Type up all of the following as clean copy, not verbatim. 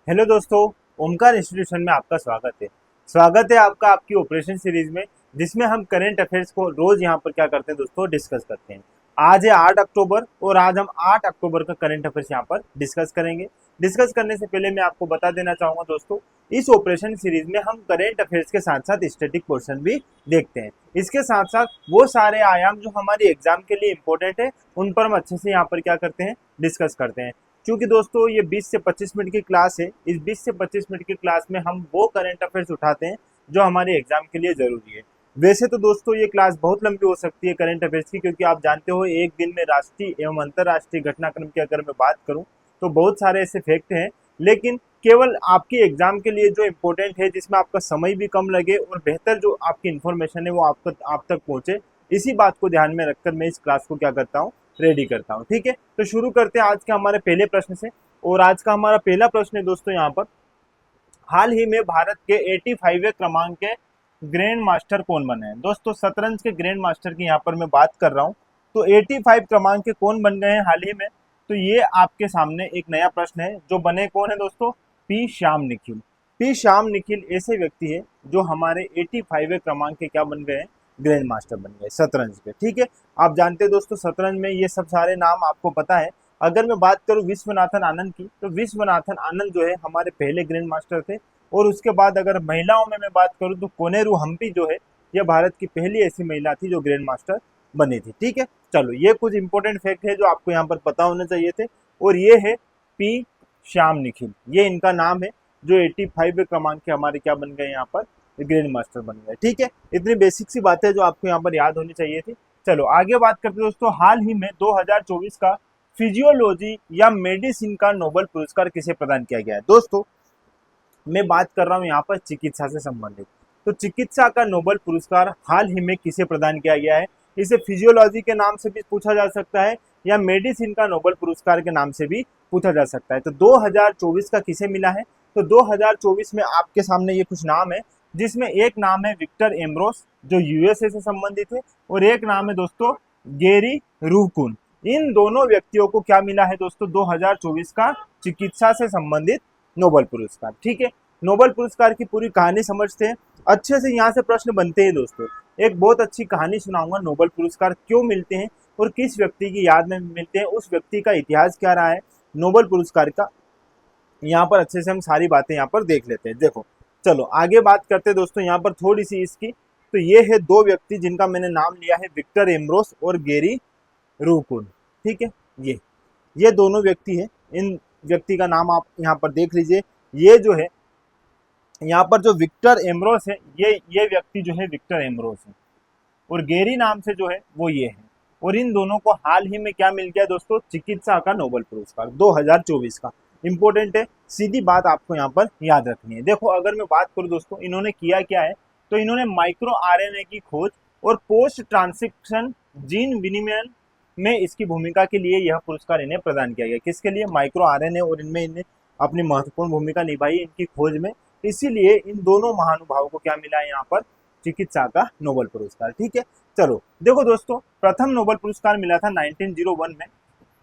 Hello दोस्तों, Omkar institution में आपका स्वागत है आपका आपकी ऑपरेशन सीरीज में, जिसमें हम करंट अफेयर्स को रोज यहाँ पर क्या करते हैं दोस्तों, डिस्कस करते हैं। आज है 8 अक्टूबर और आज हम 8 अक्टूबर का करंट अफेयर्स यहाँ पर डिस्कस करेंगे। डिस्कस करने से पहले मैं आपको बता देना चाहूंगा दोस्तों, इस ऑपरेशन सीरीज में हम करंट अफेयर्स के साथ साथ स्टैटिक पोर्शन भी देखते हैं। इसके साथ साथ वो सारे आयाम जो हमारी एग्जाम के लिए इंपॉर्टेंट है, उन पर हम अच्छे से यहाँ पर क्या करते हैं, डिस्कस करते हैं। क्योंकि दोस्तों ये 20 से 25 मिनट की क्लास है, इस 20 से 25 मिनट की क्लास में हम वो करंट अफेयर्स उठाते हैं जो हमारे एग्जाम के लिए जरूरी है। वैसे तो दोस्तों ये क्लास बहुत लंबी हो सकती है करंट अफेयर्स की, क्योंकि आप जानते हो एक दिन में राष्ट्रीय एवं अंतर्राष्ट्रीय घटनाक्रम की अगर मैं बात करूं तो बहुत सारे ऐसे फैक्ट हैं, लेकिन केवल आपकी एग्जाम के लिए जो इम्पोर्टेंट है, जिसमें आपका समय भी कम लगे और बेहतर जो आपकी इन्फॉर्मेशन है वो आप तक पहुंचे, इसी बात को ध्यान में रखकर मैं इस क्लास को क्या करता हूँ, रेडी करता हूँ। ठीक है, तो शुरू करते हैं आज के हमारे पहले प्रश्न से। और आज का हमारा पहला प्रश्न है दोस्तों यहाँ पर, हाल ही में भारत के 85वें क्रमांक के ग्रैंड मास्टर कौन बने हैं। दोस्तों शतरंज के ग्रैंड मास्टर की यहाँ पर मैं बात कर रहा हूँ, तो 85 क्रमांक के कौन बन गए हैं हाल ही में, तो ये आपके सामने एक नया प्रश्न है। जो बने कौन है दोस्तों, पी श्याम निखिल। पी श्याम निखिल ऐसे व्यक्ति है जो हमारे 85वें क्रमांक के क्या बन गए हैं, ग्रैंड मास्टर बन गए शतरंज के। ठीक है, आप जानते हैं दोस्तों शतरंज में ये सब सारे नाम आपको पता है। अगर मैं बात करूं विश्वनाथन आनंद की, तो विश्वनाथन आनंद जो है हमारे पहले ग्रैंड मास्टर थे। और उसके बाद अगर महिलाओं में मैं बात करूं तो कोनेरू हम्पी जो है, यह भारत की पहली ऐसी महिला थी जो ग्रैंड मास्टर बनी थी। ठीक है, चलो ये कुछ इंपॉर्टेंट फैक्ट है जो आपको यहाँ पर पता होने चाहिए थे। और ये है पी श्याम निखिल, ये इनका नाम है जो 85 क्रमांक के हमारे क्या बन गए यहाँ पर, ग्रैंड मास्टर बन गए। ठीक है, इतनी बेसिक सी बातें जो आपको यहाँ पर याद होनी चाहिए थी। चलो आगे बात करते हैं दोस्तों, हाल ही में 2024 का फिजियोलॉजी या मेडिसिन का नोबेल पुरस्कार किसे प्रदान किया गया है। दोस्तों मैं बात कर रहा हूँ यहाँ पर चिकित्सा से संबंधित, तो चिकित्सा का नोबेल पुरस्कार हाल ही में किसे प्रदान किया गया है। इसे फिजियोलॉजी के नाम से भी पूछा जा सकता है या मेडिसिन का नोबेल पुरस्कार के नाम से भी पूछा जा सकता है। तो 2024 का किसे मिला है, तो 2024 में आपके सामने ये कुछ नाम है, जिसमें एक नाम है विक्टर एम्ब्रोस जो यूएसए से संबंधित है, और एक नाम है दोस्तों गेरी रूकुन। इन दोनों व्यक्तियों को क्या मिला है दोस्तों, 2024 का चिकित्सा से संबंधित नोबेल पुरस्कार। ठीक है, नोबेल पुरस्कार की पूरी कहानी समझते हैं अच्छे से। यहाँ से प्रश्न बनते हैं दोस्तों, एक बहुत अच्छी कहानी सुनाऊंगा, नोबेल पुरस्कार क्यों मिलते हैं और किस व्यक्ति की याद में मिलते हैं, उस व्यक्ति का इतिहास क्या रहा है नोबेल पुरस्कार का, यहाँ पर अच्छे से हम सारी बातें यहाँ पर देख लेते हैं। देखो चलो आगे बात करते हैं दोस्तों यहाँ पर थोड़ी सी इसकी। तो ये है दो व्यक्ति जिनका मैंने नाम लिया है, विक्टर एम्ब्रोस और गेरी रूकुन। ठीक है, ये दोनों व्यक्ति है, इन व्यक्ति का नाम आप यहाँ पर देख लीजिए। ये जो है यहाँ पर जो विक्टर एम्ब्रोस है, ये व्यक्ति जो है विक्टर एम्ब्रोस है, और गेरी नाम से जो है वो ये है। और इन दोनों को हाल ही में क्या मिल गया दोस्तों, चिकित्सा का नोबेल पुरस्कार 2024 का। इंपॉर्टेंट है, सीधी बात आपको यहाँ पर याद रखनी है। देखो अगर मैं बात करूँ दोस्तों, इन्होंने किया क्या है, तो इन्होंने माइक्रो आरएनए की खोज और पोस्ट ट्रांसक्रिप्शन जीन विनिमयन में इसकी भूमिका के लिए यह पुरस्कार इन्हें प्रदान किया गया। किसके लिए, माइक्रो आरएनए, और इनमें इन्हें अपनी महत्वपूर्ण भूमिका निभाई इनकी खोज में, इसीलिए इन दोनों महानुभावों को क्या मिला है यहाँ पर, चिकित्सा का नोबेल पुरस्कार। ठीक है, चलो देखो दोस्तों, प्रथम नोबेल पुरस्कार मिला था 1901 में।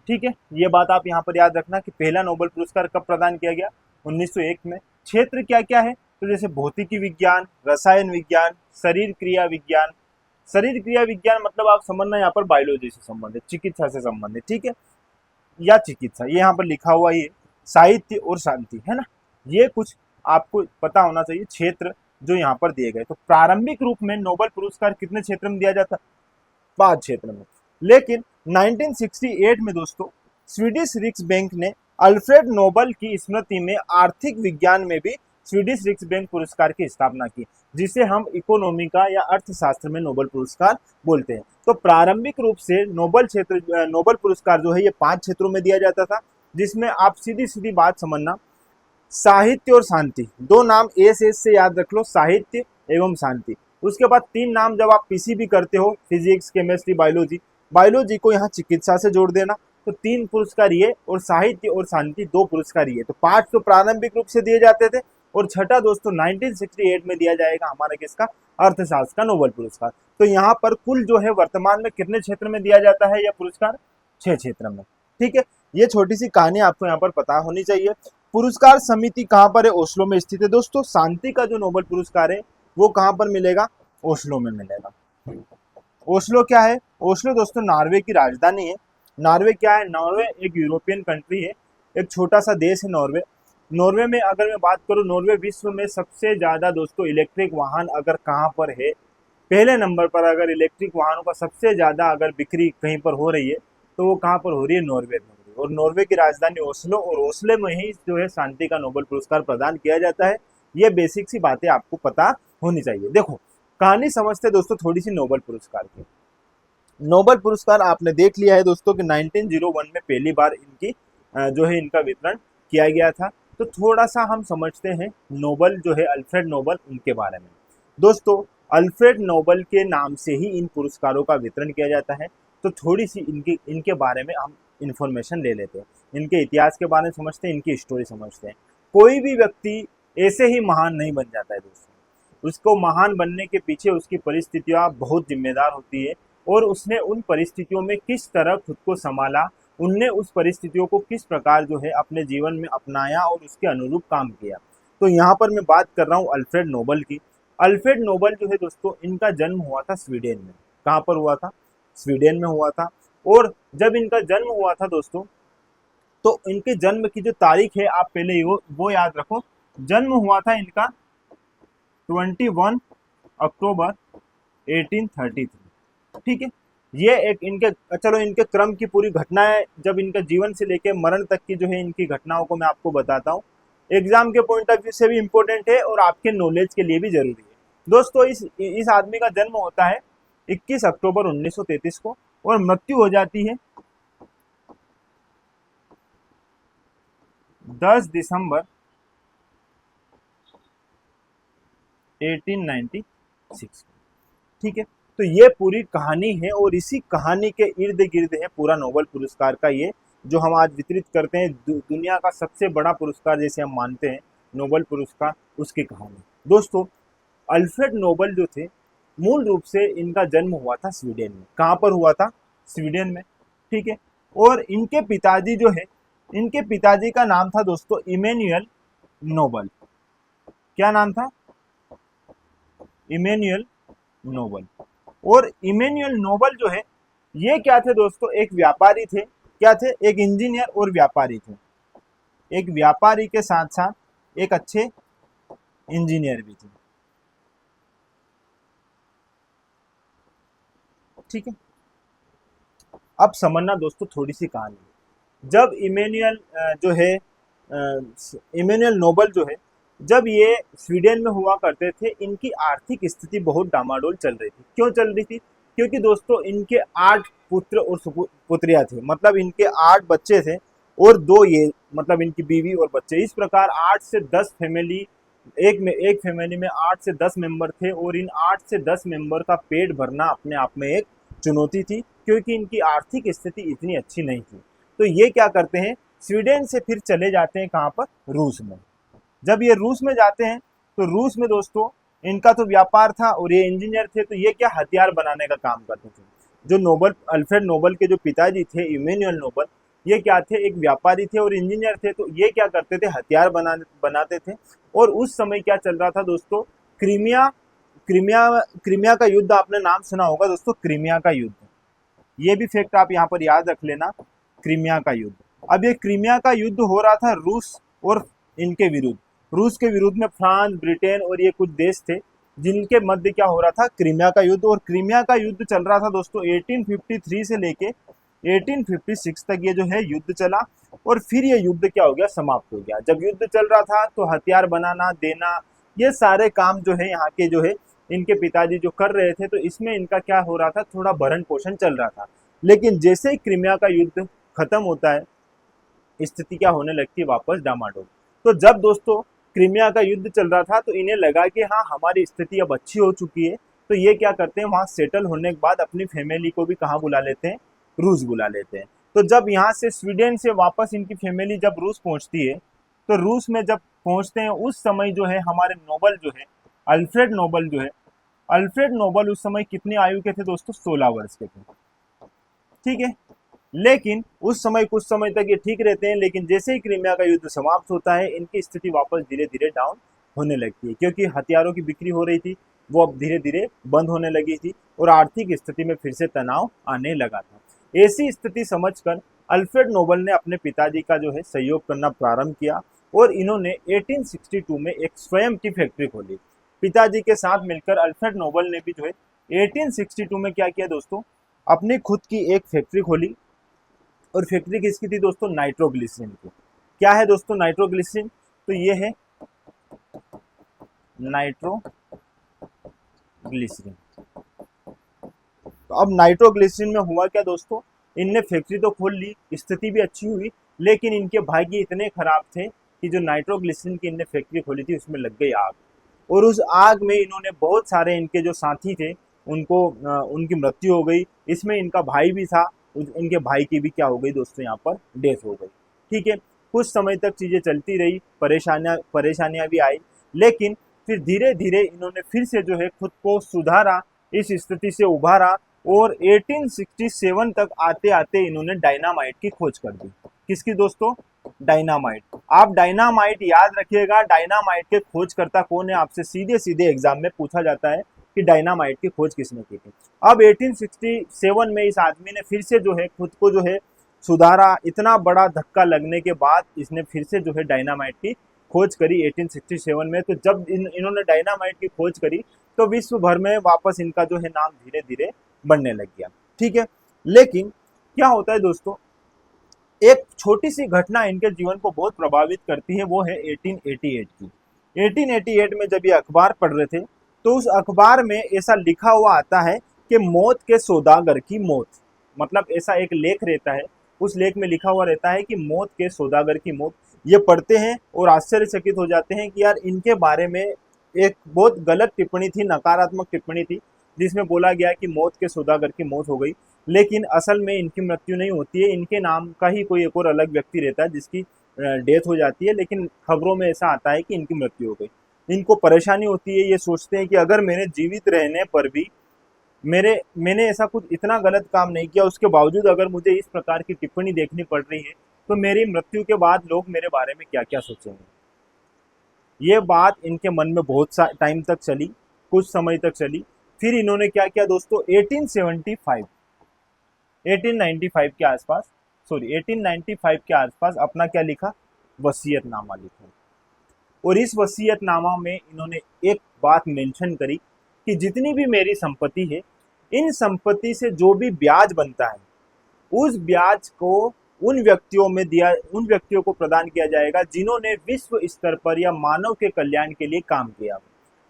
ठीक है, ये बात आप यहाँ पर याद रखना कि पहला नोबेल पुरस्कार कब प्रदान किया गया, 1901 में। क्षेत्र क्या क्या है, तो जैसे भौतिकी विज्ञान, रसायन विज्ञान, शरीर क्रिया विज्ञान। शरीर क्रिया विज्ञान मतलब आप समझना यहाँ पर बायोलॉजी से संबंधित, चिकित्सा से संबंधित। ठीक है, या चिकित्सा, ये यहाँ पर लिखा हुआ ये साहित्य और शांति है ना, ये कुछ आपको पता होना चाहिए क्षेत्र जो यहाँ पर दिए गए। तो प्रारंभिक रूप में नोबेल पुरस्कार कितने क्षेत्र में दिया जाता, 5 क्षेत्र में। लेकिन 1968 में दोस्तों स्वीडिश रिक्स बैंक ने अल्फ्रेड नोबेल की स्मृति में आर्थिक विज्ञान में भी स्वीडिश रिक्स बैंक पुरस्कार की स्थापना की, जिसे हम इकोनॉमी का या अर्थशास्त्र में नोबेल पुरस्कार बोलते हैं। तो प्रारंभिक रूप से नोबेल पुरस्कार जो है ये 5 क्षेत्रों में दिया जाता था, जिसमें आप सीधी सीधी बात समझना, साहित्य और शांति, 2 नाम एस से याद रख लो, साहित्य एवं शांति। उसके बाद 3 नाम जब आप पीसीबी करते हो, फिजिक्स, केमिस्ट्री, बायोलॉजी को यहाँ चिकित्सा से जोड़ देना, तो 3 पुरस्कार ये, और साहित्य और शांति 2 पुरस्कार ये। तो 5 तो प्रारंभिक रूप से दिए जाते थे, और छठा दोस्तों 1968 में दिया जाएगा हमारा किसका, अर्थशास्त्र का नोबेल पुरस्कार। तो यहाँ पर कुल जो है वर्तमान में कितने क्षेत्र में दिया जाता है यह पुरस्कार, 6 क्षेत्र में। ठीक है, ये छोटी सी कहानी आपको यहाँ पर पता होनी चाहिए। पुरस्कार समिति कहाँ पर है? ओस्लो में स्थित है दोस्तों। शांति का जो नोबेल पुरस्कार है वो कहाँ पर मिलेगा? ओस्लो में मिलेगा। ओस्लो क्या है? ओस्लो दोस्तों नॉर्वे की राजधानी है। नॉर्वे क्या है? नॉर्वे एक यूरोपियन कंट्री है, एक छोटा सा देश है नॉर्वे। नॉर्वे में अगर मैं बात करूँ, नॉर्वे विश्व में सबसे ज्यादा दोस्तों इलेक्ट्रिक वाहन अगर कहाँ पर है, पहले नंबर पर अगर इलेक्ट्रिक वाहनों का सबसे ज्यादा अगर बिक्री कहीं पर हो रही है तो वो कहाँ पर हो रही है? नॉर्वे में। और नॉर्वे की राजधानी ओस्लो, और ओस्लो में ही जो है शांति का नोबेल पुरस्कार प्रदान किया जाता है। ये बेसिक सी बातें आपको पता होनी चाहिए। देखो कहानी समझते दोस्तों थोड़ी सी नोबेल पुरस्कार की। नोबेल पुरस्कार आपने देख लिया है दोस्तों कि 1901 में पहली बार इनकी जो है इनका वितरण किया गया था। तो थोड़ा सा हम समझते हैं नोबेल जो है अल्फ्रेड नोबेल उनके बारे में। दोस्तों अल्फ्रेड नोबेल के नाम से ही इन पुरस्कारों का वितरण किया जाता है। तो थोड़ी सी इनके बारे में हम इंफॉर्मेशन ले लेते हैं, इनके इतिहास के बारे में समझते हैं, इनकी स्टोरी समझते हैं। कोई भी व्यक्ति ऐसे ही महान नहीं बन जाता है दोस्तों, उसको महान बनने के पीछे उसकी परिस्थितियां बहुत जिम्मेदार होती है, और उसने उन परिस्थितियों में किस तरह खुद को संभाला, उनने उस परिस्थितियों को किस प्रकार जो है अपने जीवन में अपनाया और उसके अनुरूप काम किया। तो यहाँ पर मैं बात कर रहा हूँ अल्फ्रेड नोबेल की। अल्फ्रेड नोबेल जो है दोस्तों इनका जन्म हुआ था स्वीडन में। कहाँ पर हुआ था? स्वीडन में हुआ था। और जब इनका जन्म हुआ था दोस्तों, तो इनके जन्म की जो तारीख है आप पहले वो याद रखो। जन्म हुआ था इनका 21 अक्टूबर 1833। ठीक है, ये एक इनके, चलो इनके क्रम की पूरी घटनाएं, जब इनका जीवन से लेकर मरण तक की जो है इनकी घटनाओं को मैं आपको बताता हूँ। एग्जाम के पॉइंट ऑफ व्यू से भी इंपॉर्टेंट है और आपके नॉलेज के लिए भी जरूरी है दोस्तों। इस आदमी का जन्म होता है 21 अक्टूबर 1933 को, और मृत्यु हो जाती है 10 दिसंबर 1896। ठीक है, तो ये पूरी कहानी है, और इसी कहानी के इर्द गिर्द है पूरा नोबेल पुरस्कार का ये जो हम आज वितरित करते हैं। दुनिया का सबसे बड़ा पुरस्कार जैसे हम मानते हैं नोबेल पुरस्कार, उसकी कहानी। दोस्तों अल्फ्रेड नोबेल जो थे, मूल रूप से इनका जन्म हुआ था स्वीडन में। कहाँ पर हुआ था? स्वीडन में। ठीक है, और इनके पिताजी जो है, इनके पिताजी का नाम था दोस्तों इमैनुअल नोबेल। क्या नाम था? Immanuel Nobel. और इमैनुअल नोबेल जो है ये क्या थे दोस्तों? एक व्यापारी थे। क्या थे? एक इंजीनियर और व्यापारी थे। एक व्यापारी के साथ साथ एक अच्छे इंजीनियर भी थे। ठीक है, अब समझना दोस्तों थोड़ी सी कहानी। जब इमैनुअल जो है इमैनुअल नोबेल जो है, जब ये स्वीडन में हुआ करते थे, इनकी आर्थिक स्थिति बहुत डामाडोल चल रही थी। क्यों चल रही थी? क्योंकि दोस्तों इनके 8 पुत्र और पुत्रियां थे, मतलब इनके 8 बच्चे थे और 2 ये मतलब इनकी बीवी और बच्चे। इस प्रकार 8 से 10 फैमिली, एक फैमिली में 8 से 10 मेंबर थे, और इन 8 से 10 मेंबर का पेट भरना अपने आप में एक चुनौती थी, क्योंकि इनकी आर्थिक स्थिति इतनी अच्छी नहीं थी। तो ये क्या करते हैं, स्वीडन से फिर चले जाते हैं कहाँ पर? रूस में। जब ये रूस में जाते हैं तो रूस में दोस्तों इनका तो व्यापार था और ये इंजीनियर थे, तो ये क्या हथियार बनाने का काम करते थे। जो नोबेल अल्फ्रेड नोबेल के जो पिताजी थे इमैनुअल नोबेल, ये क्या थे? एक व्यापारी थे और इंजीनियर थे। तो ये क्या करते थे? हथियार बनाते थे। और उस समय क्या चल रहा था दोस्तों? क्रीमिया क्रीमिया क्रीमिया का युद्ध आपने नाम सुना होगा दोस्तों, क्रीमिया का युद्ध। ये भी फैक्ट आप यहाँ पर याद रख लेना, क्रीमिया का युद्ध। अब ये क्रीमिया का युद्ध हो रहा था रूस और इनके विरुद्ध। रूस के विरुद्ध में फ्रांस, ब्रिटेन और ये कुछ देश थे जिनके मध्य क्या हो रहा था? क्रीमिया का युद्ध। और क्रीमिया का युद्ध चल रहा था दोस्तों 1853 से लेके 1856 तक ये जो है युद्ध चला। और फिर ये युद्ध क्या हो गया? समाप्त हो गया। जब युद्ध चल रहा था तो हथियार बनाना, देना, ये सारे काम जो है यहाँ के जो है इनके पिताजी जो कर रहे थे, तो इसमें इनका क्या हो रहा था? थोड़ा भरण पोषण चल रहा था। लेकिन जैसे ही क्रीमिया का युद्ध खत्म होता है, स्थिति क्या होने लगती है? वापस डामाडोल। तो जब दोस्तों क्रीमिया का युद्ध चल रहा था तो इन्हें लगा कि हाँ हमारी स्थिति अब अच्छी हो चुकी है, तो ये क्या करते हैं, वहां सेटल होने के बाद अपनी फैमिली को भी कहाँ बुला लेते हैं? रूस बुला लेते हैं। तो जब यहाँ से स्वीडन से वापस इनकी फैमिली जब रूस पहुंचती है, तो रूस में जब पहुंचते हैं उस समय जो है हमारे नोबेल जो है अल्फ्रेड नोबेल जो है, अल्फ्रेड नोबेल उस समय कितनी आयु के थे दोस्तों? 16 वर्ष के थे। ठीक है, लेकिन उस समय कुछ समय तक ये ठीक रहते हैं, लेकिन जैसे ही क्रीमिया का युद्ध समाप्त होता है इनकी स्थिति वापस धीरे धीरे डाउन होने लगती है, क्योंकि हथियारों की बिक्री हो रही थी वो अब धीरे धीरे बंद होने लगी थी और आर्थिक स्थिति में फिर से तनाव आने लगा था। ऐसी स्थिति समझकर अल्फ्रेड नोबल ने अपने पिताजी का जो है सहयोग करना प्रारंभ किया और इन्होंने 1862 में एक स्वयं की फैक्ट्री खोली। पिताजी के साथ मिलकर अल्फ्रेड नोबल ने भी जो है 1862 में क्या किया दोस्तों, अपनी खुद की एक फैक्ट्री खोली। और फैक्ट्री किसकी थी दोस्तों, नाइट्रोग्लिसरीन की। क्या है दोस्तों नाइट्रोग्लिसरीन, तो ये है नाइट्रोग्लिसरीन। तो अब नाइट्रोग्लिसरीन में हुआ क्या दोस्तों, इनने फैक्ट्री तो खोल ली, स्थिति भी अच्छी हुई, लेकिन इनके भाग्य इतने खराब थे कि जो नाइट्रोग्लिसरीन की इनने फैक्ट्री खोली थी उसमें लग गई आग। और उस आग में इन्होंने बहुत सारे इनके जो साथी थे उनको उनकी मृत्यु हो गई। इसमें इनका भाई भी था, इनके भाई की भी क्या हो गई दोस्तों, यहाँ पर डेथ हो गई। ठीक है, कुछ समय तक चीजें चलती रही, परेशानियां भी आई, लेकिन फिर धीरे धीरे इन्होंने फिर से जो है खुद को सुधारा, इस स्थिति से उभारा और 1867 तक आते आते इन्होंने डायनामाइट की खोज कर दी। किसकी दोस्तों, डायनामाइट। आप डायनामाइट याद रखिएगा, डायनामाइट के खोजकर्ता कौन है, आपसे सीधे सीधे एग्जाम में पूछा जाता है कि डायनामाइट की खोज किसने की थी। अब 1867 में इस आदमी ने फिर से जो है खुद को जो है सुधारा। इतना बड़ा धक्का लगने के बाद इसने फिर से जो है डायनामाइट की खोज करी 1867 में। तो जब इन्होंने डायनामाइट की खोज करी तो विश्व भर में वापस इनका जो है नाम धीरे धीरे बनने लग गया। ठीक है, लेकिन क्या होता है दोस्तों, एक छोटी सी घटना इनके जीवन को बहुत प्रभावित करती है, वो है 1888 की। 1888 में जब ये अखबार पढ़ रहे थे तो उस अखबार में ऐसा लिखा हुआ आता है कि मौत के सौदागर की मौत, मतलब ऐसा एक लेख रहता है, उस लेख में लिखा हुआ रहता है कि मौत के सौदागर की मौत। ये पढ़ते हैं और आश्चर्यचकित हो जाते हैं कि यार इनके बारे में एक बहुत गलत टिप्पणी थी, नकारात्मक टिप्पणी थी, जिसमें बोला गया कि मौत के सौदागर की मौत हो गई, लेकिन असल में इनकी मृत्यु नहीं होती है। इनके नाम का ही कोई एक और अलग व्यक्ति रहता है जिसकी डेथ हो जाती है, लेकिन खबरों में ऐसा आता है कि इनकी मृत्यु हो गई। इनको परेशानी होती है, ये सोचते हैं कि अगर मेरे जीवित रहने पर भी मैंने ऐसा कुछ इतना गलत काम नहीं किया, उसके बावजूद अगर मुझे इस प्रकार की टिप्पणी देखनी पड़ रही है तो मेरी मृत्यु के बाद लोग मेरे बारे में क्या क्या सोचेंगे। ये बात इनके मन में बहुत सा टाइम तक चली, कुछ समय तक चली। फिर इन्होंने क्या किया दोस्तों, 1875 1895 के आसपास, सॉरी 1895 के आसपास अपना क्या लिखा, वसीयतनामा लिखा। और इस वसीयतनामा में इन्होंने एक बात मेंशन करी कि जितनी भी मेरी संपत्ति है, इन संपत्ति से जो भी ब्याज बनता है उस ब्याज को उन व्यक्तियों को प्रदान किया जाएगा जिन्होंने विश्व स्तर पर या मानव के कल्याण के लिए काम किया।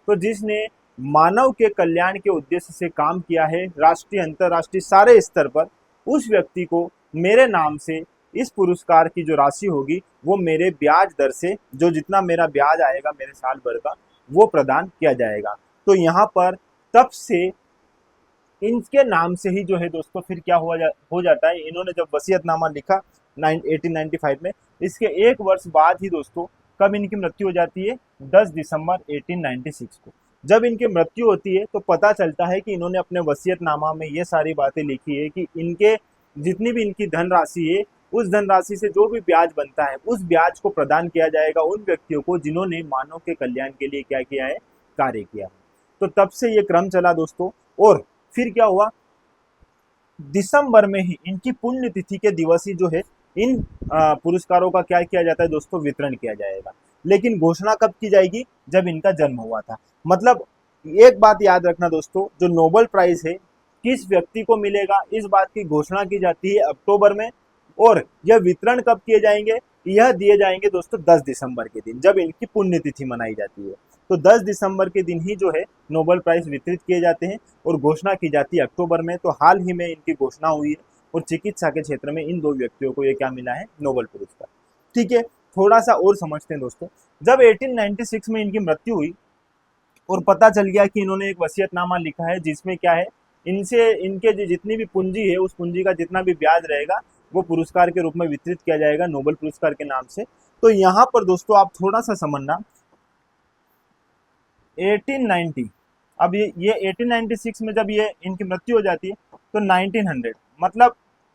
तो जिसने मानव के कल्याण के उद्देश्य से काम किया है राष्ट्रीय अंतर्राष्ट्रीय सारे स्तर पर, उस व्यक्ति को मेरे नाम से इस पुरस्कार की जो राशि होगी वो मेरे ब्याज दर से, जो जितना मेरा ब्याज आएगा मेरे साल भर का, वो प्रदान किया जाएगा। तो यहाँ पर तब से इनके नाम से ही जो है दोस्तों फिर क्या हो जाता है, इन्होंने जब वसीयतनामा लिखा 1895 में, इसके एक वर्ष बाद ही दोस्तों कब इनकी मृत्यु हो जाती है, 10 दिसंबर 1896 को। जब इनकी मृत्यु होती है तो पता चलता है कि इन्होंने अपने वसीयतनामा में ये सारी बातें लिखी है कि इनके जितनी भी इनकी धनराशि है उस धनराशि से जो भी ब्याज बनता है उस ब्याज को प्रदान किया जाएगा उन व्यक्तियों को जिन्होंने मानव के कल्याण के लिए क्या किया है, कार्य किया है। तो तब से ये क्रम चला दोस्तों। और फिर क्या हुआ, दिसंबर में ही इनकी पुण्यतिथि के दिवस ही जो है इन पुरस्कारों का क्या किया जाता है दोस्तों, वितरण किया जाएगा। लेकिन घोषणा कब की जाएगी, जब इनका जन्म हुआ था। मतलब एक बात याद रखना दोस्तों, जो नोबेल प्राइज है किस व्यक्ति को मिलेगा इस बात की घोषणा की जाती है अक्टूबर में, और यह वितरण कब किए जाएंगे, यह दिए जाएंगे दोस्तों 10 दिसंबर के दिन, जब इनकी पुण्यतिथि मनाई जाती है। तो 10 दिसंबर के दिन ही जो है नोबेल प्राइज वितरित किए जाते हैं और घोषणा की जाती है अक्टूबर में। तो हाल ही में इनकी घोषणा हुई है और चिकित्सा के क्षेत्र में इन दो व्यक्तियों को ये क्या मिला है, नोबेल पुरस्कार। ठीक है, थोड़ा सा और समझते हैं दोस्तों। जब 1896 में इनकी मृत्यु हुई और पता चल गया कि इन्होंने एक वसीयतनामा लिखा है जिसमें क्या है, इनसे इनके जो जितनी भी पूंजी है उस पूंजी का जितना भी ब्याज रहेगा वो पुरस्कार के रूप में वितरित किया जाएगा नोबेल पुरस्कार के नाम से। तो यहाँ पर दोस्तों आप थोड़ा सा समझना, 1890, अब ये 1896 में जब ये इनकी मृत्यु हो जाती है तो 1900, मतलब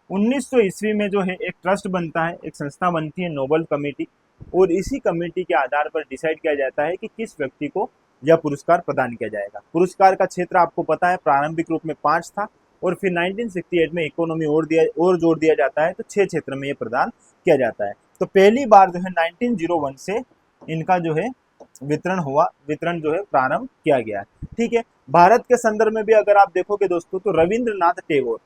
1900 ईस्वी में जो है एक ट्रस्ट बनता है, एक संस्था बनती है नोबल कमेटी, और इसी कमेटी के आधार पर डिसाइड किया जाता है कि किस व्यक्ति को यह पुरस्कार प्रदान किया जाएगा। पुरस्कार का क्षेत्र आपको पता है प्रारंभिक रूप में 5 था, और फिर 1968 में इकोनॉमी और जोड़ दिया जाता है, तो 6 क्षेत्र में ये प्रदान किया जाता है। तो पहली बार जो है 1901 से इनका जो है वितरण जो है प्रारंभ किया गया है। ठीक है, भारत के संदर्भ में भी अगर आप देखोगे दोस्तों, तो रविंद्रनाथ टैगोर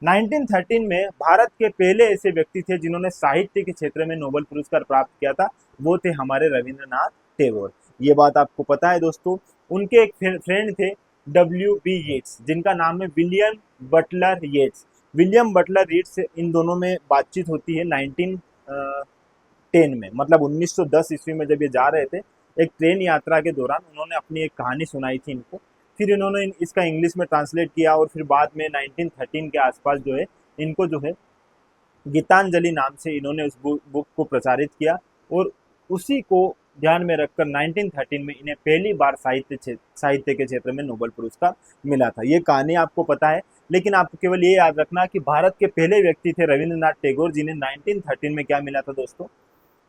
1913 में भारत के पहले ऐसे व्यक्ति थे जिन्होंने साहित्य के क्षेत्र में नोबेल पुरस्कार प्राप्त किया था, वो थे हमारे रविंद्रनाथ टैगोर। ये बात आपको पता है दोस्तों। उनके एक फ्रेंड थे W.B. येट्स, जिनका नाम है William Butler Yeats. William Butler Yeats से इन दोनों में बातचीत होती है 1910 में, मतलब 1910 ईस्वी में जब ये जा रहे थे, एक ट्रेन यात्रा के दौरान उन्होंने अपनी एक कहानी सुनाई थी इनको। फिर इन्होंने इसका इंग्लिश में ट्रांसलेट किया, और फिर बाद में 1913 के आसपास जो है इनको जो है गीतांजलि नाम से इन्होंने उस बुक को प्रचारित किया, और उसी को ध्यान में रखकर 1913 में इन्हें पहली बार साहित्य के क्षेत्र में नोबेल पुरस्कार मिला था। ये कहानी आपको पता है, लेकिन आपको केवल ये याद रखना कि भारत के पहले व्यक्ति थे रविंद्रनाथ टैगोर, जिन्हें 1913 में क्या मिला था दोस्तों,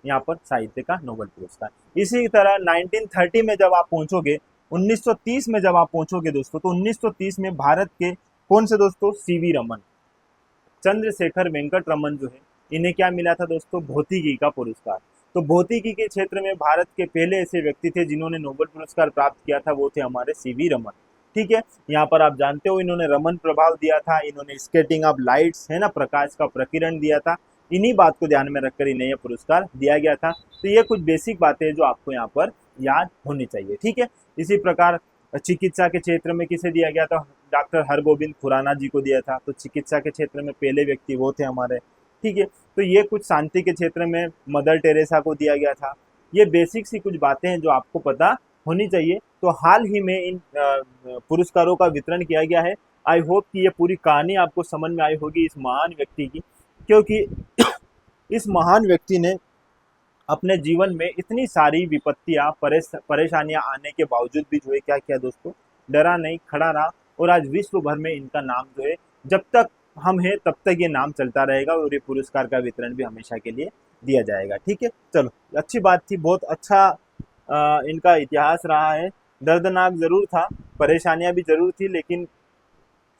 यहाँ पर साहित्य का नोबेल पुरस्कार। इसी तरह 1930 में जब आप पहुंचोगे, 1930 में जब आप पहुंचोगे दोस्तों, तो 1930 में भारत के कौन से दोस्तों, सीवी रमन, चंद्रशेखर वेंकट रमन जो है, इन्हें क्या मिला था दोस्तों, भौतिकी का पुरस्कार। तो भौतिकी के क्षेत्र में भारत के पहले ऐसे व्यक्ति थे जिन्होंने नोबेल पुरस्कार प्राप्त किया था, वो थे हमारे सीवी रमन। ठीक है, यहाँ पर आप जानते हो इन्होंने रमन प्रभाव दिया था, इन्होंने स्केटिंग ऑफ लाइट्स है ना, प्रकाश का प्रकीर्ण दिया था। इन्हीं बात को ध्यान में रखकर इन्हें यह पुरस्कार दिया गया था। तो ये कुछ बेसिक बातें हैं जो आपको यहाँ पर याद होनी चाहिए। ठीक है, इसी प्रकार चिकित्सा के क्षेत्र में किसे दिया गया था, डॉक्टर हरगोविंद खुराना जी को दिया था। तो चिकित्सा के क्षेत्र में पहले व्यक्ति वो थे हमारे। ठीक है, तो ये कुछ शांति के क्षेत्र में मदर टेरेसा को दिया गया था। ये बेसिक सी कुछ बातें हैं जो आपको पता होनी चाहिए। तो हाल ही में इन पुरस्कारों का वितरण किया गया है। आई होप कि ये पूरी कहानी आपको समझ में आई होगी इस महान व्यक्ति की, क्योंकि इस महान व्यक्ति ने अपने जीवन में इतनी सारी विपत्तियां परेशानियां आने के बावजूद भी जो है क्या किया दोस्तों, डरा नहीं, खड़ा रहा, और आज विश्व भर में इनका नाम जो है, जब तक हम हैं तब तक ये नाम चलता रहेगा, और ये पुरस्कार का वितरण भी हमेशा के लिए दिया जाएगा। ठीक है, चलो अच्छी बात थी, बहुत अच्छा इनका इतिहास रहा है। दर्दनाक जरूर था, परेशानियां भी जरूर थी, लेकिन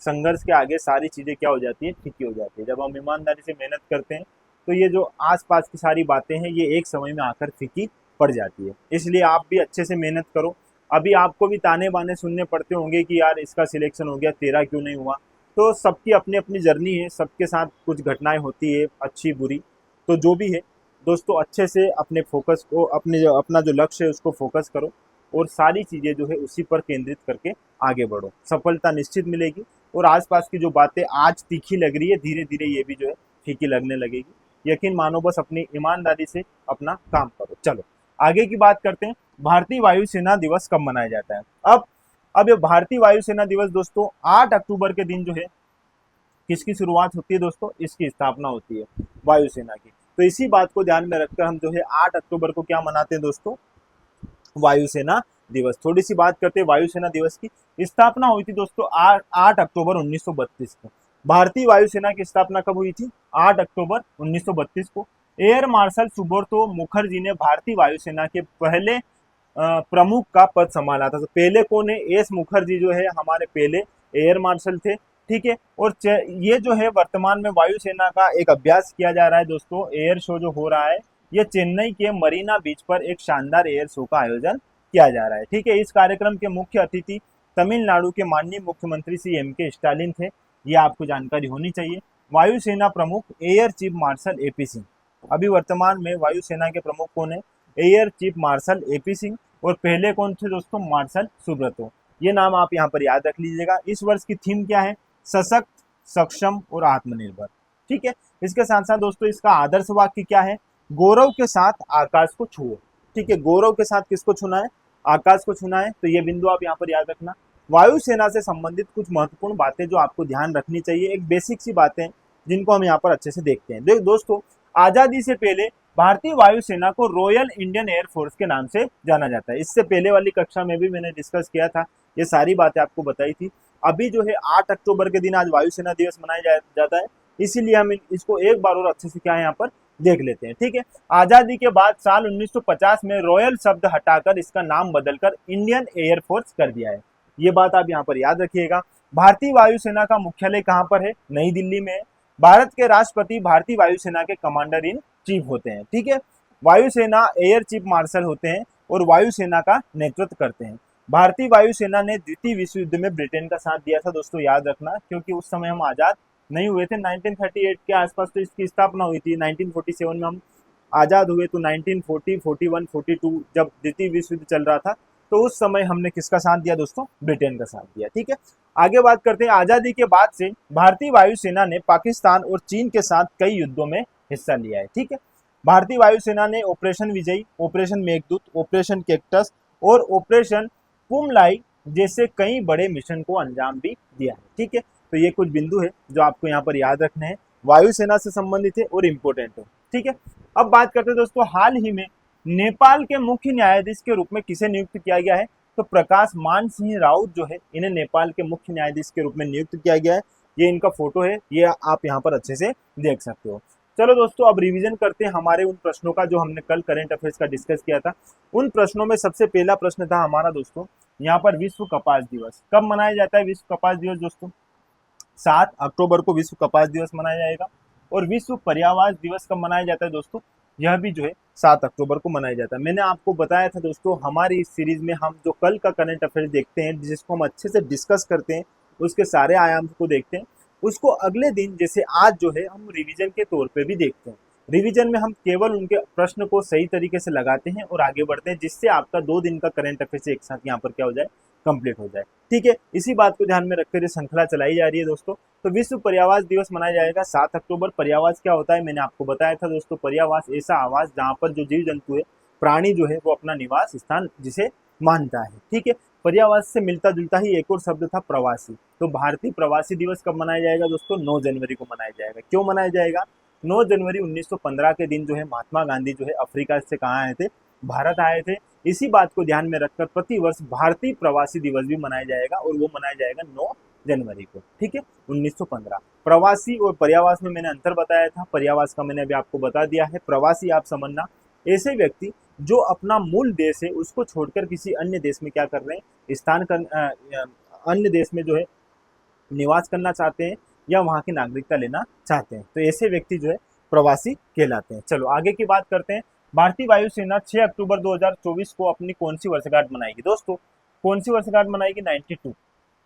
संघर्ष के आगे सारी चीजें क्या हो जाती है, फीकी हो जाती है। जब हम ईमानदारी से मेहनत करते हैं, तो ये जो आसपास की सारी बातें हैं ये एक समय में आकर फीकी पड़ जाती है। इसलिए आप भी अच्छे से मेहनत करो। अभी आपको भी ताने बाने सुनने पड़ते होंगे कि यार इसका सिलेक्शन हो गया, तेरा क्यों नहीं हुआ। तो सबकी अपनी अपनी जर्नी है, सबके साथ कुछ घटनाएं होती है, अच्छी बुरी। तो जो भी है दोस्तों, अच्छे से अपने फोकस को, अपना जो लक्ष्य है उसको फोकस करो, और सारी चीज़ें जो है उसी पर केंद्रित करके आगे बढ़ो। सफलता निश्चित मिलेगी, और आसपास की जो बातें आज तीखी लग रही है, धीरे धीरे ये भी जो है फीकी लगने लगेगी। यकीन मानो, बस अपनी ईमानदारी से अपना काम करो। चलो आगे की बात करते हैं। भारतीय वायुसेना दिवस कब मनाया जाता है? अब ये भारतीय वायुसेना दिवस दोस्तों 8 अक्टूबर के दिन जो है किसकी शुरुआत होती है दोस्तों, इसकी स्थापना होती है वायुसेना की। तो इसी बात को ध्यान में रखकर हम जो है 8 अक्टूबर को क्या मनाते हैं दोस्तों, वायुसेना दिवस। थोड़ी सी बात करते हैं वायुसेना दिवस की। स्थापना हुई थी दोस्तों 8 अक्टूबर 1932 को। भारतीय वायुसेना की स्थापना कब हुई थी? 8 अक्टूबर 1932 को। एयर मार्शल सुब्रतो मुखर्जी ने भारतीय वायुसेना के पहले प्रमुख का पद संभाला था। तो पहले कौन है? एस मुखर्जी जो है हमारे पहले एयर मार्शल थे। ठीक है, और ये जो है वर्तमान में वायुसेना का एक अभ्यास किया जा रहा है दोस्तों। एयर शो जो हो रहा है, ये चेन्नई के मरीना बीच पर एक शानदार एयर शो का आयोजन किया जा रहा है। ठीक है, इस कार्यक्रम के मुख्य अतिथि तमिलनाडु के माननीय मुख्यमंत्री श्री M.K. स्टालिन थे। ये आपको जानकारी होनी चाहिए। वायुसेना प्रमुख air chief marshal AP Singh. अभी वर्तमान में वायुसेना के प्रमुख कौन है? Air chief marshal AP Singh. और पहले कौन थे दोस्तों? मार्शल सुब्रतो। ये नाम आप यहाँ पर याद रख लीजिएगा। इस वर्ष की थीम क्या है? सशक्त, सक्षम और आत्मनिर्भर। ठीक है, इसके साथ साथ दोस्तों इसका आदर्श वाक्य क्या है? गौरव के साथ आकाश को छुओ। ठीक है, गौरव के साथ किसको छूना है? आकाश को छूना है। तो ये बिंदु आप यहाँ पर याद रखना। वायुसेना से संबंधित कुछ महत्वपूर्ण बातें जो आपको ध्यान रखनी चाहिए, एक बेसिक सी बातें जिनको हम यहाँ पर अच्छे से देखते हैं। दोस्तों, आजादी से पहले भारतीय वायुसेना को रॉयल इंडियन एयरफोर्स के नाम से जाना जाता है। इससे पहले वाली कक्षा में भी मैंने डिस्कस किया था, ये सारी बातें आपको बताई थी। अभी जो है 8 अक्टूबर के दिन आज वायुसेना दिवस मनाया जाता है, इसीलिए हम इसको एक बार और अच्छे से क्या है यहाँ पर देख लेते हैं। ठीक है, आजादी के बाद साल 1950 में रॉयल शब्द हटाकर इसका नाम बदलकर इंडियन एयरफोर्स कर दिया है। ये बात आप यहाँ पर याद रखिएगा। भारतीय वायुसेना का मुख्यालय कहाँ पर है? नई दिल्ली में है। भारत के राष्ट्रपति भारतीय वायुसेना के कमांडर इन चीफ होते हैं। ठीक है, वायुसेना एयर चीफ मार्शल होते हैं और वायुसेना का नेतृत्व करते हैं। भारतीय वायुसेना ने द्वितीय विश्व युद्ध में ब्रिटेन का साथ दिया था दोस्तों, याद रखना, क्योंकि उस समय हम आजाद नहीं हुए थे। 1938 के आसपास तो इसकी स्थापना हुई थी, 1947 में हम आजाद हुए, तो 1940, 41, 42 जब द्वितीय विश्व युद्ध चल रहा था तो उस समय हमने किसका साथ दिया दोस्तों? ब्रिटेन का साथ दिया। ठीक है, आगे बात करते हैं। आजादी के बाद से भारतीय वायुसेना ने पाकिस्तान और चीन के साथ कई युद्धों में हिस्सा लिया है। ठीक है, भारतीय वायुसेना ने ऑपरेशन विजयी, ऑपरेशन मेघदूत, ऑपरेशन कैक्टस और ऑपरेशन पुमलाई जैसे कई बड़े मिशन को अंजाम भी दिया है। ठीक है, तो ये कुछ बिंदु है जो आपको यहाँ पर याद रखने हैं, वायुसेना से संबंधित है और इम्पोर्टेंट है। ठीक है, अब बात करते हैं दोस्तों, हाल ही में नेपाल के मुख्य न्यायाधीश के रूप में किसे नियुक्त किया गया है? तो प्रकाश मान सिंह राउत जो है, इन्हें नेपाल के मुख्य न्यायाधीश के रूप में नियुक्त किया गया है। ये इनका फोटो है, ये आप यहाँ पर अच्छे से देख सकते हो। चलो दोस्तों, अब रिवीजन करते हैं हमारे उन प्रश्नों का जो हमने कल करंट अफेयर्स का डिस्कस किया था। उन प्रश्नों में सबसे पहला प्रश्न था हमारा दोस्तों यहाँ पर, विश्व कपास दिवस कब मनाया जाता है? विश्व कपास दिवस दोस्तों 7 अक्टूबर को विश्व कपास दिवस मनाया जाएगा। और विश्व पर्यावरण दिवस कब मनाया जाता है दोस्तों? यह भी जो है 7 अक्टूबर को मनाया जाता है। मैंने आपको बताया था दोस्तों, हमारी इस सीरीज में हम जो कल का करंट अफेयर्स देखते हैं, जिसको हम अच्छे से डिस्कस करते हैं, उसके सारे आयाम को देखते हैं, उसको अगले दिन जैसे आज जो है हम रिवीजन के तौर पे भी देखते हैं। रिवीजन में हम केवल उनके प्रश्न को सही तरीके से लगाते हैं और आगे बढ़ते हैं, जिससे आपका 2 दिन का करंट अफेयर्स एक साथ यहाँ पर क्या हो जाए? कंप्लीट हो जाए। ठीक है, इसी बात को ध्यान में रखकर ये श्रृंखला चलाई जा रही है दोस्तों। तो विश्व पर्यावरण दिवस मनाया जाएगा 7 अक्टूबर। पर्यावरण क्या होता है मैंने आपको बताया था दोस्तों। पर्यावरण ऐसा आवास जहाँ पर जो जीव जंतु है, प्राणी जो है, वो अपना निवास स्थान जिसे मानता है। ठीक है, पर्यावरण से मिलता जुलता ही एक और शब्द था प्रवासी। तो भारतीय प्रवासी दिवस कब मनाया जाएगा दोस्तों? 9 जनवरी को मनाया जाएगा। क्यों मनाया जाएगा? 9 जनवरी 1915 के दिन जो है महात्मा गांधी जो है अफ्रीका से कहाँ आए थे? भारत आए थे। इसी बात को ध्यान में रखकर प्रति वर्ष भारतीय प्रवासी दिवस भी मनाया जाएगा, और वो मनाया जाएगा 9 जनवरी को। ठीक है, 1915। प्रवासी और पर्यावास में मैंने अंतर बताया था, पर्यावास का मैंने अभी आपको बता दिया है। प्रवासी आप समझना ऐसे व्यक्ति जो अपना मूल देश है उसको छोड़कर किसी अन्य देश में क्या कर रहे हैं? अन्य देश में जो है निवास करना चाहते हैं या वहाँ की नागरिकता लेना चाहते हैं, तो ऐसे व्यक्ति जो है प्रवासी कहलाते हैं। चलो आगे की बात करते हैं। भारतीय वायुसेना 6 अक्टूबर 2024 को अपनी कौन सी वर्षगांठ मनाएगी दोस्तों? कौन सी वर्षगांठ मनाएगी?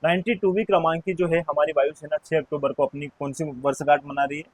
92वीं क्रमांक की जो है हमारी वायुसेना 6 अक्टूबर को अपनी कौन सी वर्षगांठ मना रही है?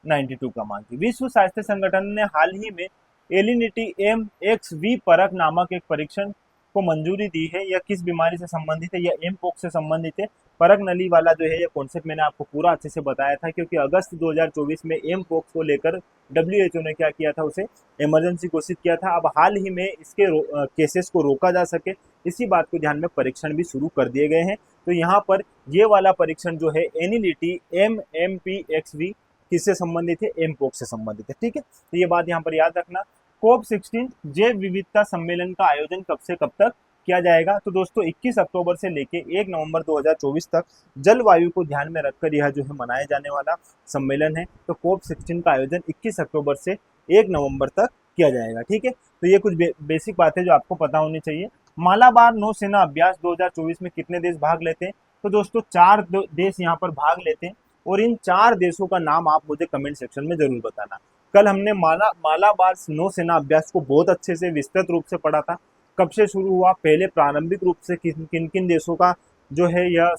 92 क्रमांक की। विश्व स्वास्थ्य संगठन ने हाल ही में एलिनिटी MXV परख नामक एक परीक्षण को मंजूरी दी है। यह किस बीमारी से संबंधित है? यह एमपोक्स से संबंधित है। परख नली वाला जो है ये कॉन्सेप्ट मैंने आपको पूरा अच्छे से बताया था, क्योंकि अगस्त 2024 में एमपोक्स को लेकर WHO ने क्या किया था? उसे इमरजेंसी घोषित किया था। अब हाल ही में इसके केसेस को रोका जा सके, इसी बात को ध्यान में परीक्षण भी शुरू कर दिए गए हैं। तो यहाँ पर ये वाला परीक्षण जो है एनिलिटी MMPXV किससे संबंधित है? एमपोक्स से संबंधित है। ठीक है, तो ये बात यहाँ पर याद रखना। COP16 जैव विविधता सम्मेलन का आयोजन कब से कब तक किया जाएगा? तो दोस्तों 21 अक्टूबर से लेके 1 नवंबर 2024 तक जलवायु को ध्यान में रखकर यह जो है मनाए जाने वाला सम्मेलन है। तो COP16 का आयोजन 21 अक्टूबर से 1 नवंबर तक किया जाएगा। ठीक है, तो ये कुछ बेसिक बातें जो आपको पता होनी चाहिए। मालाबार नौसेना अभ्यास 2024 में कितने देश भाग लेते हैं? तो दोस्तों 4 देश यहाँ पर भाग लेते हैं, और इन 4 देशों का नाम आप मुझे कमेंट सेक्शन में जरूर बताना। कल हमने मालाबार नौसेना अभ्यास को बहुत अच्छे से विस्तृत रूप से पढ़ा था। कब से शुरू हुआ? पहले प्रारंभिक रूप से किन किन देशों का जो है यह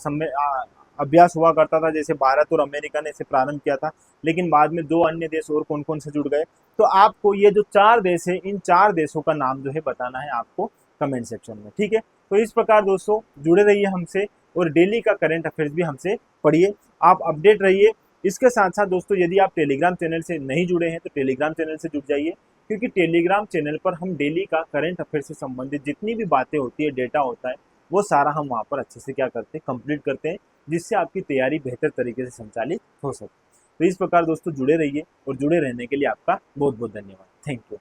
अभ्यास हुआ करता था, जैसे भारत और अमेरिका ने इसे प्रारंभ किया था, लेकिन बाद में 2 अन्य देश और कौन कौन से जुड़ गए। तो आपको ये जो 4 देश है, इन 4 देशों का नाम जो है बताना है आपको कमेंट सेक्शन में। ठीक है, तो इस प्रकार दोस्तों जुड़े रहिए हमसे, और डेली का करंट अफेयर्स भी हमसे पढ़िए, आप अपडेट रहिए। इसके साथ साथ दोस्तों यदि आप टेलीग्राम चैनल से नहीं जुड़े हैं तो टेलीग्राम चैनल से जुड़ जाइए, क्योंकि टेलीग्राम चैनल पर हम डेली का करंट अफेयर से संबंधित जितनी भी बातें होती है, डेटा होता है, वो सारा हम वहाँ पर अच्छे से क्या करते हैं? कंप्लीट करते हैं, जिससे आपकी तैयारी बेहतर तरीके से संचालित हो सके। तो इस प्रकार दोस्तों जुड़े रहिए, और जुड़े रहने के लिए आपका बहुत बहुत धन्यवाद। Thank you.